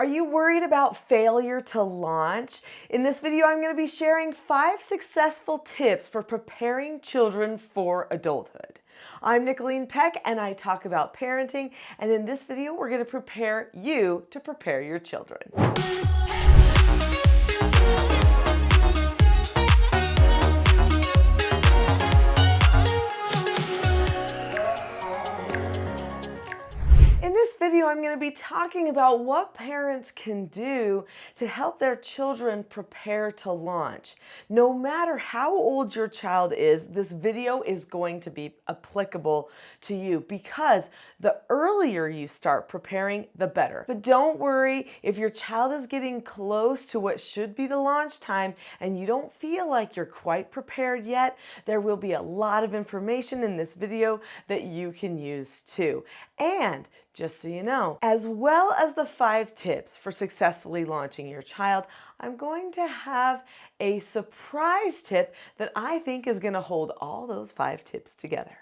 Are you worried about failure to launch? In this video, I'm going to be sharing 5 successful tips for preparing children for adulthood. I'm Nicholeen Peck and I talk about parenting, and in this video, we're going to prepare you to prepare your children. In this video, I'm going to be talking about what parents can do to help their children prepare to launch. No matter how old your child is, this video is going to be applicable to you because the earlier you start preparing, the better. But don't worry, if your child is getting close to what should be the launch time and you don't feel like you're quite prepared yet, there will be a lot of information in this video that you can use too. And just so you know, as well as the 5 tips for successfully launching your child, I'm going to have a surprise tip that I think is going to hold all those 5 tips together.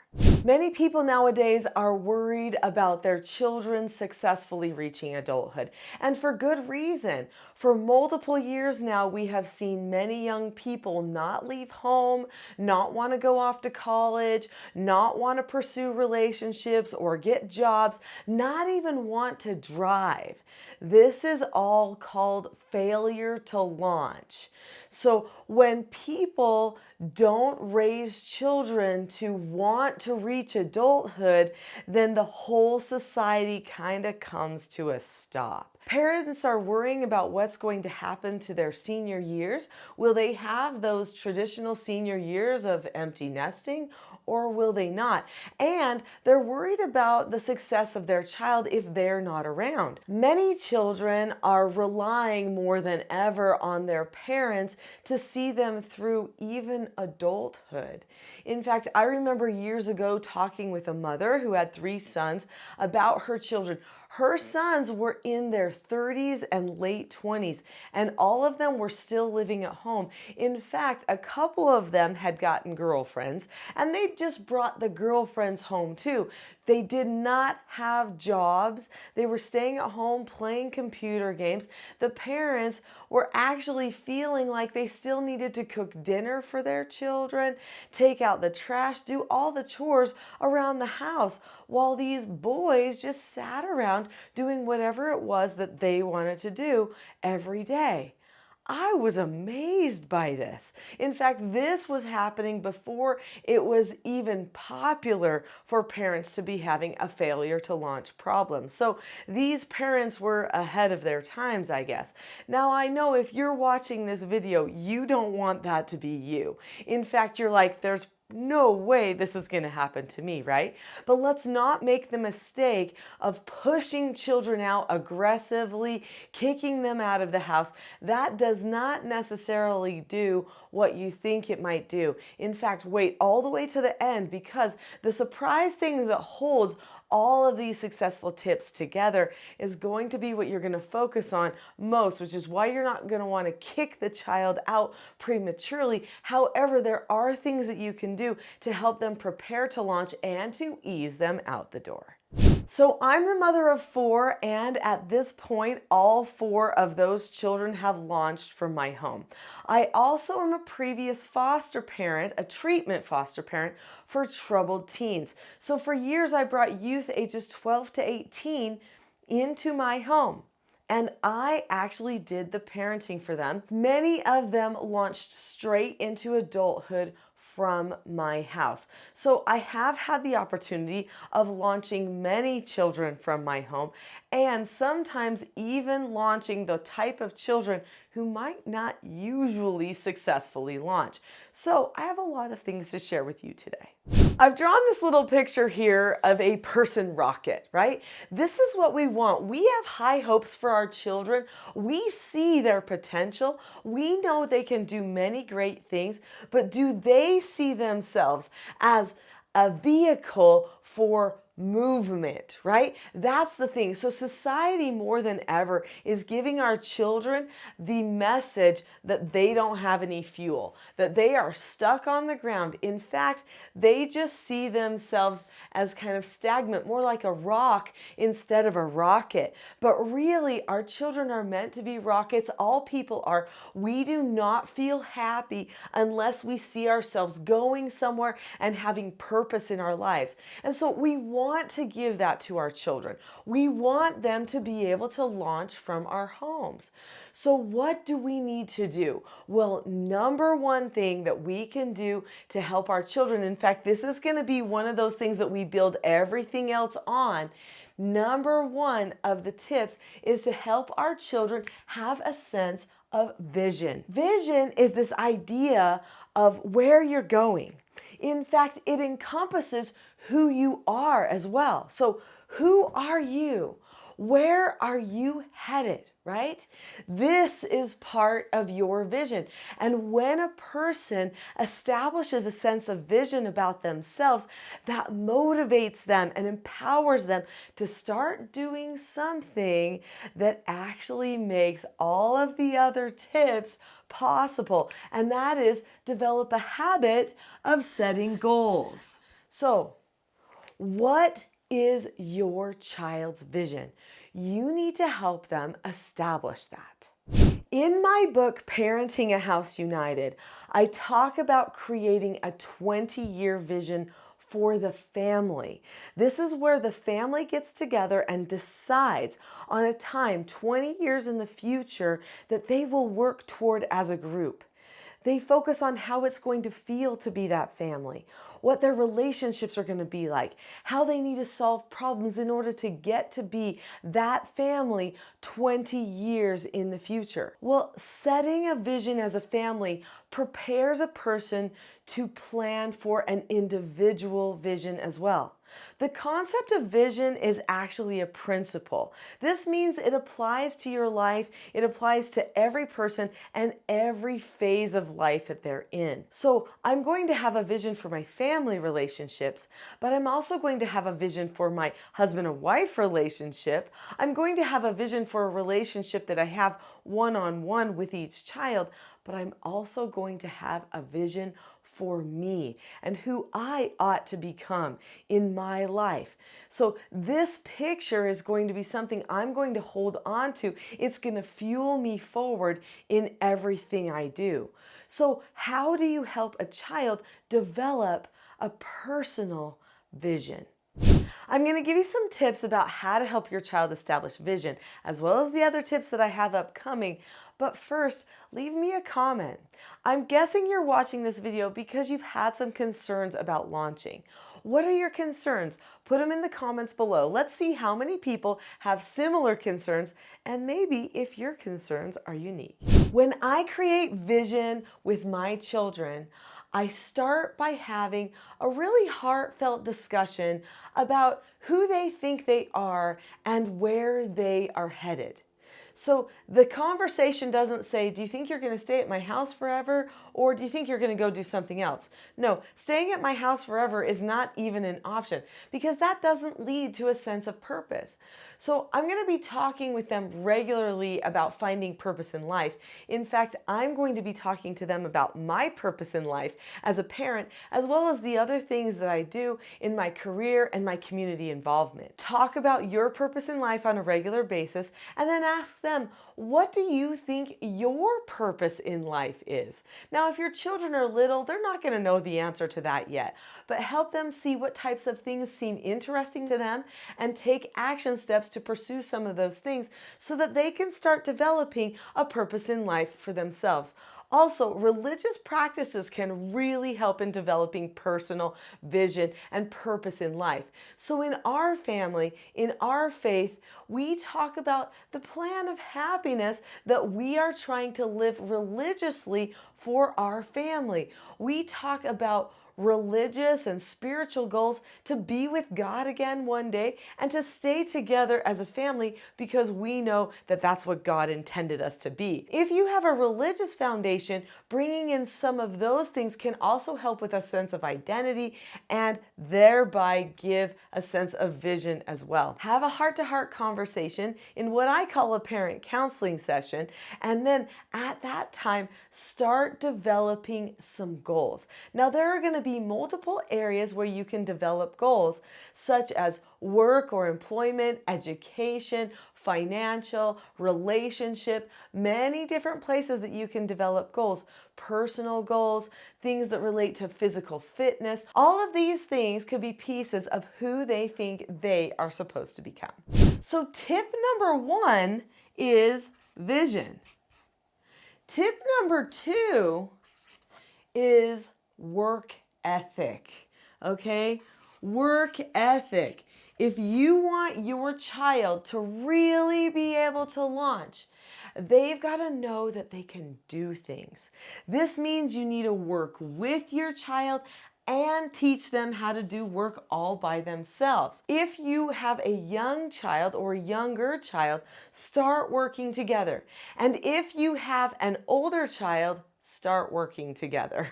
Many people nowadays are worried about their children successfully reaching adulthood, and for good reason. For multiple years now, we have seen many young people not leave home, not want to go off to college, not want to pursue relationships or get jobs, not even want to drive. This is all called failure to launch. So when people don't raise children to want to reach adulthood, then the whole society kind of comes to a stop. Parents are worrying about what's going to happen to their senior years. Will they have those traditional senior years of empty nesting, or will they not? And they're worried about the success of their child if they're not around. Many children are relying more than ever on their parents to see them through even adulthood. In fact, I remember years ago talking with a mother who had 3 sons about her children. Her sons were in their 30s and late 20s, and all of them were still living at home. In fact, a couple of them had gotten girlfriends, and they just brought the girlfriends home too. They did not have jobs. They were staying at home playing computer games. The parents were actually feeling like they still needed to cook dinner for their children, take out the trash, do all the chores around the house, while these boys just sat around doing whatever it was that they wanted to do every day. I was amazed by this. In fact, this was happening before it was even popular for parents to be having a failure to launch problem. So these parents were ahead of their times, I guess. Now, I know if you're watching this video, you don't want that to be you. In fact, you're like, there's no way this is going to happen to me, right? But let's not make the mistake of pushing children out aggressively, kicking them out of the house. That does not necessarily do what you think it might do. In fact, wait all the way to the end, because the surprise thing that holds all of these successful tips together is going to be what you're going to focus on most, which is why you're not going to want to kick the child out prematurely. However, there are things that you can do to help them prepare to launch and to ease them out the door. So I'm the mother of 4, and at this point, all 4 of those children have launched from my home. I also am a previous foster parent, a treatment foster parent for troubled teens. So for years, I brought youth ages 12 to 18 into my home. And I actually did the parenting for them. Many of them launched straight into adulthood from my house. So I have had the opportunity of launching many children from my home, and sometimes even launching the type of children who might not usually successfully launch. So I have a lot of things to share with you today. I've drawn this little picture here of a person rocket, right? This is what we want. We have high hopes for our children. We see their potential. We know they can do many great things, but do they see themselves as a vehicle for movement, right? That's the thing. So society more than ever is giving our children the message that they don't have any fuel, that they are stuck on the ground. In fact, they just see themselves as kind of stagnant, more like a rock instead of a rocket. But really, our children are meant to be rockets. All people are. We do not feel happy unless we see ourselves going somewhere and having purpose in our lives. And so we want to give that to our children. We want them to be able to launch from our homes. So what do we need to do? Well, number one thing that we can do to help our children, in fact, this is going to be one of those things that we build everything else on. Number one of the tips is to help our children have a sense of vision. Vision is this idea of where you're going. In fact, it encompasses who you are as well. So who are you? Where are you headed, right? This is part of your vision. And when a person establishes a sense of vision about themselves, that motivates them and empowers them to start doing something that actually makes all of the other tips possible. And that is develop a habit of setting goals. So, what is your child's vision? You need to help them establish that. In my book, Parenting a House United, I talk about creating a 20-year vision for the family. This is where the family gets together and decides on a time 20 years in the future that they will work toward as a group. They focus on how it's going to feel to be that family, what their relationships are going to be like, how they need to solve problems in order to get to be that family 20 years in the future. Well, setting a vision as a family prepares a person to plan for an individual vision as well. The concept of vision is actually a principle. This means it applies to your life, it applies to every person and every phase of life that they're in. So I'm going to have a vision for my family relationships, but I'm also going to have a vision for my husband and wife relationship. I'm going to have a vision for a relationship that I have one-on-one with each child, but I'm also going to have a vision for me and who I ought to become in my life. So this picture is going to be something I'm going to hold on to. It's going to fuel me forward in everything I do. So how do you help a child develop a personal vision? I'm going to give you some tips about how to help your child establish vision, as well as the other tips that I have upcoming. But first, leave me a comment. I'm guessing you're watching this video because you've had some concerns about launching. What are your concerns? Put them in the comments below. Let's see how many people have similar concerns and maybe if your concerns are unique. When I create vision with my children, I start by having a really heartfelt discussion about who they think they are and where they are headed. So the conversation doesn't say, do you think you're going to stay at my house forever? Or do you think you're going to go do something else? No, staying at my house forever is not even an option because that doesn't lead to a sense of purpose. So I'm going to be talking with them regularly about finding purpose in life. In fact, I'm going to be talking to them about my purpose in life as a parent, as well as the other things that I do in my career and my community involvement. Talk about your purpose in life on a regular basis and then ask them, what do you think your purpose in life is? Now, if your children are little, they're not going to know the answer to that yet, but help them see what types of things seem interesting to them and take action steps to pursue some of those things so that they can start developing a purpose in life for themselves. Also, religious practices can really help in developing personal vision and purpose in life. So in our family, in our faith, we talk about the plan of happiness that we are trying to live religiously for our family. We talk about religious and spiritual goals to be with God again one day and to stay together as a family because we know that that's what God intended us to be. If you have a religious foundation, bringing in some of those things can also help with a sense of identity and thereby give a sense of vision as well. Have a heart-to-heart conversation in what I call a parent counseling session, and then at that time, start developing some goals. Now, there are going to be multiple areas where you can develop goals, such as work or employment, education, financial, relationship, many different places that you can develop goals, personal goals, things that relate to physical fitness. All of these things could be pieces of who they think they are supposed to become. So tip number 1 is vision. Tip number 2 is work ethic, okay? Work ethic. If you want your child to really be able to launch, they've got to know that they can do things. This means you need to work with your child and teach them how to do work all by themselves. If you have a young child or a younger child, start working together. And if you have an older child, start working together.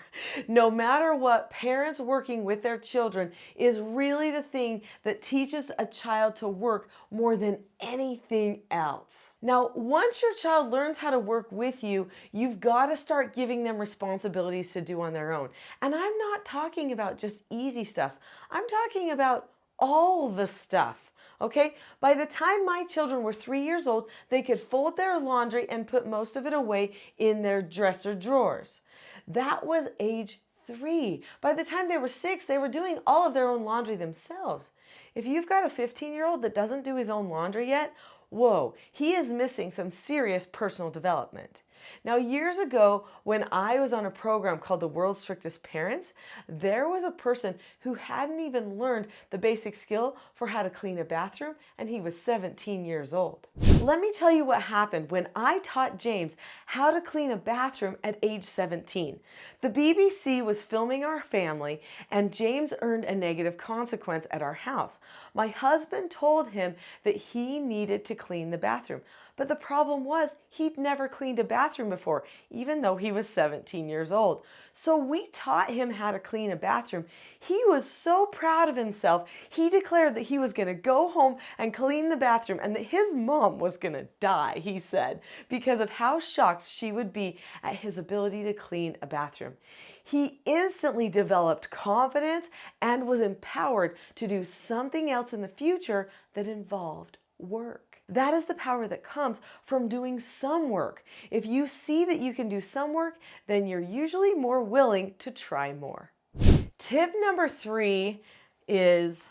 No matter what, parents working with their children is really the thing that teaches a child to work more than anything else. Now, once your child learns how to work with you, you've got to start giving them responsibilities to do on their own. And I'm not talking about just easy stuff. I'm talking about all the stuff. Okay, by the time my children were 3 years old, they could fold their laundry and put most of it away in their dresser drawers. That was age 3. By the time they were 6, they were doing all of their own laundry themselves. If you've got a 15-year-old that doesn't do his own laundry yet, whoa, he is missing some serious personal development. Now, years ago, when I was on a program called The World's Strictest Parents, there was a person who hadn't even learned the basic skill for how to clean a bathroom, and he was 17 years old. Let me tell you what happened when I taught James how to clean a bathroom at age 17. The BBC was filming our family, and James earned a negative consequence at our house. My husband told him that he needed to clean the bathroom. But the problem was he'd never cleaned a bathroom before, even though he was 17 years old. So we taught him how to clean a bathroom. He was so proud of himself, he declared that he was going to go home and clean the bathroom and that his mom was going to die, he said, because of how shocked she would be at his ability to clean a bathroom. He instantly developed confidence and was empowered to do something else in the future that involved work. That is the power that comes from doing some work. If you see that you can do some work, then you're usually more willing to try more. Tip number 3 is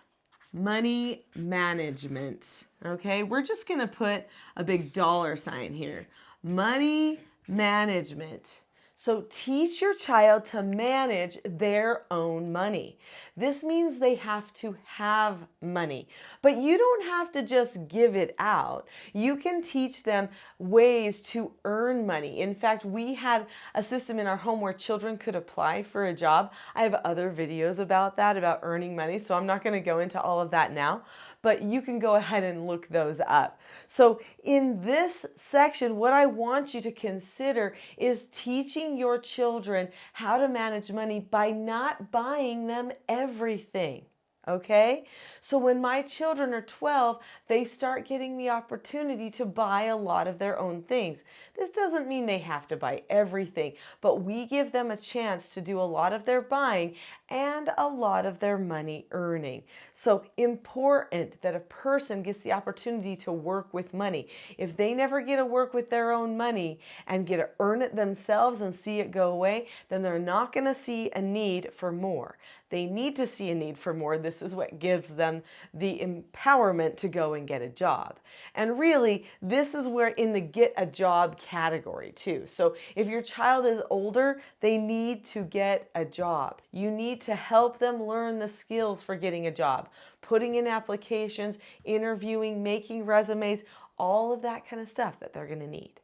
money management. Okay, we're just going to put a big dollar sign here. Money management. So teach your child to manage their own money. This means they have to have money, but you don't have to just give it out. You can teach them ways to earn money. In fact, we had a system in our home where children could apply for a job. I have other videos about that, about earning money, so I'm not going to go into all of that now, but you can go ahead and look those up. So in this section, what I want you to consider is teaching your children how to manage money by not buying them everything. Okay? So when my children are 12, they start getting the opportunity to buy a lot of their own things. This doesn't mean they have to buy everything, but we give them a chance to do a lot of their buying and a lot of their money earning. So important that a person gets the opportunity to work with money. If they never get to work with their own money and get to earn it themselves and see it go away, then they're not going to see a need for more. They need to see a need for more. This is what gives them the empowerment to go and get a job. And really, this is where in the get a job category too. So if your child is older, they need to get a job. You need to help them learn the skills for getting a job, putting in applications, interviewing, making resumes, all of that kind of stuff that they're going to need.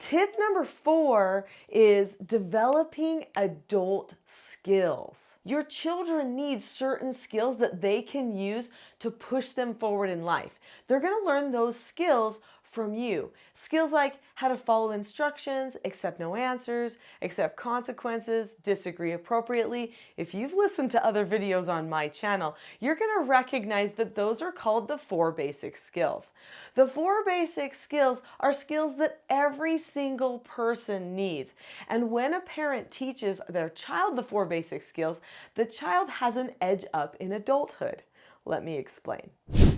Tip number 4 is developing adult skills. Your children need certain skills that they can use to push them forward in life. They're going to learn those skills from you. Skills like how to follow instructions, accept no answers, accept consequences, disagree appropriately. If you've listened to other videos on my channel, you're going to recognize that those are called the 4 basic skills. The 4 basic skills are skills that every single person needs. And when a parent teaches their child the 4 basic skills, the child has an edge up in adulthood. Let me explain.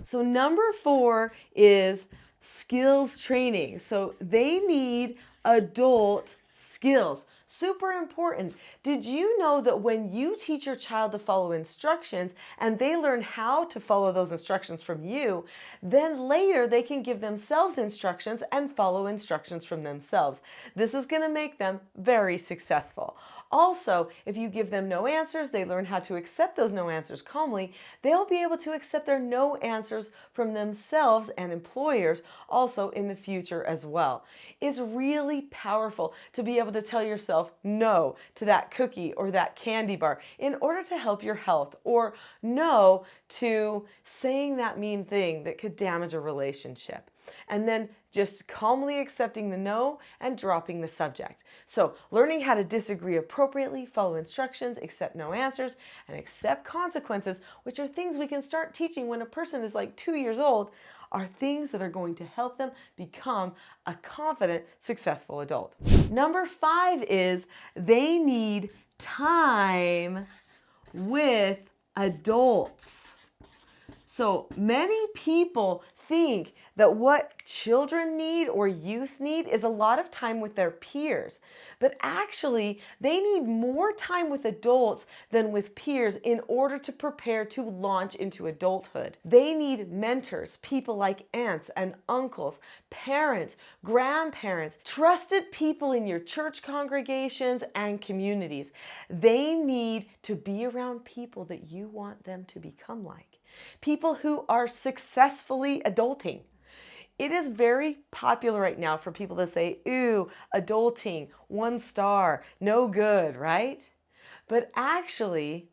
So number 4 is skills training. So they need adult skills. Super important. Did you know that when you teach your child to follow instructions and they learn how to follow those instructions from you, then later they can give themselves instructions and follow instructions from themselves. This is going to make them very successful. Also, if you give them no answers, they learn how to accept those no answers calmly. They'll be able to accept their no answers from themselves and employers also in the future as well. It's really powerful to be able to tell yourself no to that cookie or that candy bar in order to help your health, or no to saying that mean thing that could damage a relationship. And then just calmly accepting the no and dropping the subject. So learning how to disagree appropriately, follow instructions, accept no answers, and accept consequences, which are things we can start teaching when a person is like 2 years old, are things that are going to help them become a confident, successful adult. Number 5 is they need time with adults. So many people think that what children need or youth need is a lot of time with their peers. But actually, they need more time with adults than with peers in order to prepare to launch into adulthood. They need mentors, people like aunts and uncles, parents, grandparents, trusted people in your church congregations and communities. They need to be around people that you want them to become like. People who are successfully adulting. It is very popular right now for people to say, ooh, adulting, 1 star, no good, right? But actually,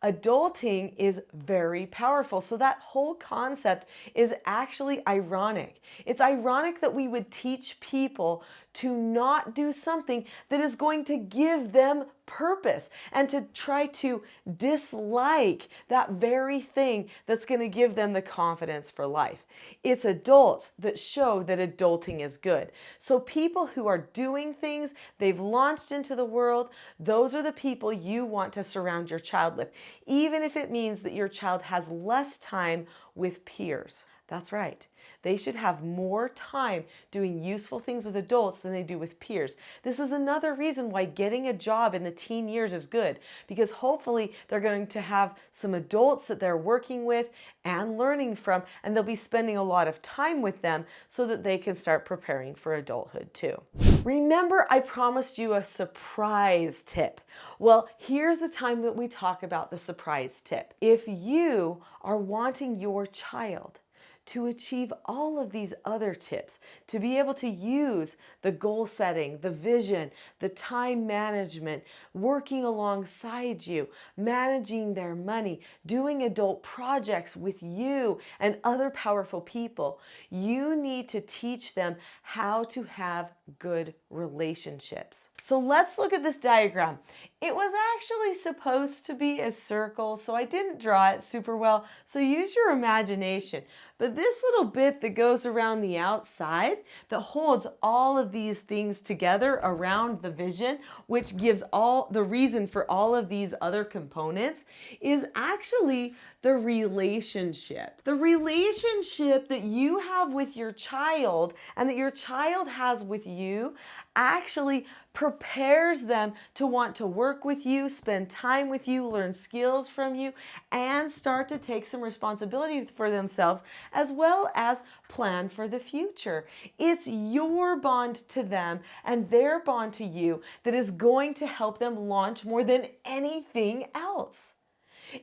adulting is very powerful. So that whole concept is actually ironic. It's ironic that we would teach people to not do something that is going to give them purpose and to try to dislike that very thing that's going to give them the confidence for life. It's adults that show that adulting is good. So people who are doing things, they've launched into the world, those are the people you want to surround your child with, even if it means that your child has less time with peers. That's right. They should have more time doing useful things with adults than they do with peers. This is another reason why getting a job in the teen years is good, because hopefully they're going to have some adults that they're working with and learning from, and they'll be spending a lot of time with them so that they can start preparing for adulthood too. Remember, I promised you a surprise tip. Well, here's the time that we talk about the surprise tip. If you are wanting your child to achieve all of these other tips, to be able to use the goal setting, the vision, the time management, working alongside you, managing their money, doing adult projects with you and other powerful people, you need to teach them how to have good relationships. So let's look at this diagram. It was actually supposed to be a circle, so I didn't draw it super well, so use your imagination. But this little bit that goes around the outside that holds all of these things together around the vision, which gives all the reason for all of these other components, is actually the relationship. The relationship that you have with your child and that your child has with you actually prepares them to want to work with you, spend time with you, learn skills from you, and start to take some responsibility for themselves, as well as plan for the future. It's your bond to them and their bond to you that is going to help them launch more than anything else.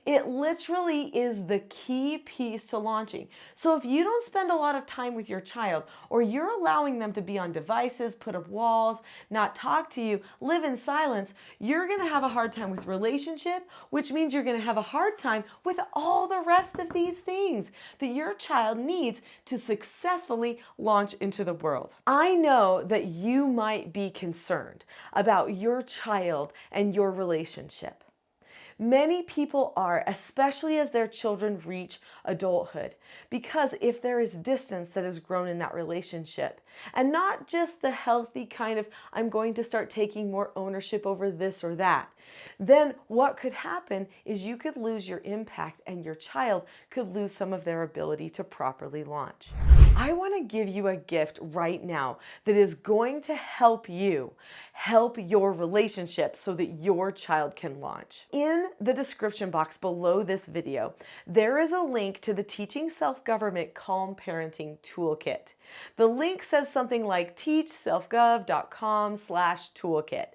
It literally is the key piece to launching. So if you don't spend a lot of time with your child, or you're allowing them to be on devices, put up walls, not talk to you, live in silence, you're going to have a hard time with relationship, which means you're going to have a hard time with all the rest of these things that your child needs to successfully launch into the world. I know that you might be concerned about your child and your relationship. Many people are, especially as their children reach adulthood, because if there is distance that has grown in that relationship, and not just the healthy kind of, I'm going to start taking more ownership over this or that, then what could happen is you could lose your impact and your child could lose some of their ability to properly launch. I want to give you a gift right now that is going to help you help your relationship so that your child can launch. In the description box below this video, there is a link to the Teaching Self-Government Calm Parenting Toolkit. The link says something like teachselfgov.com/toolkit.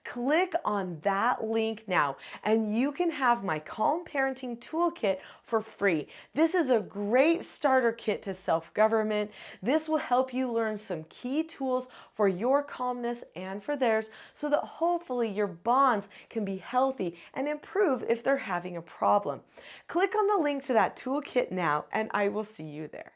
Click on that link now and you can have my Calm Parenting Toolkit for free. This is a great starter kit to self-government. This will help you learn some key tools for your calmness and for theirs so that hopefully your bonds can be healthy and improve if they're having a problem. Click on the link to that toolkit now and I will see you there.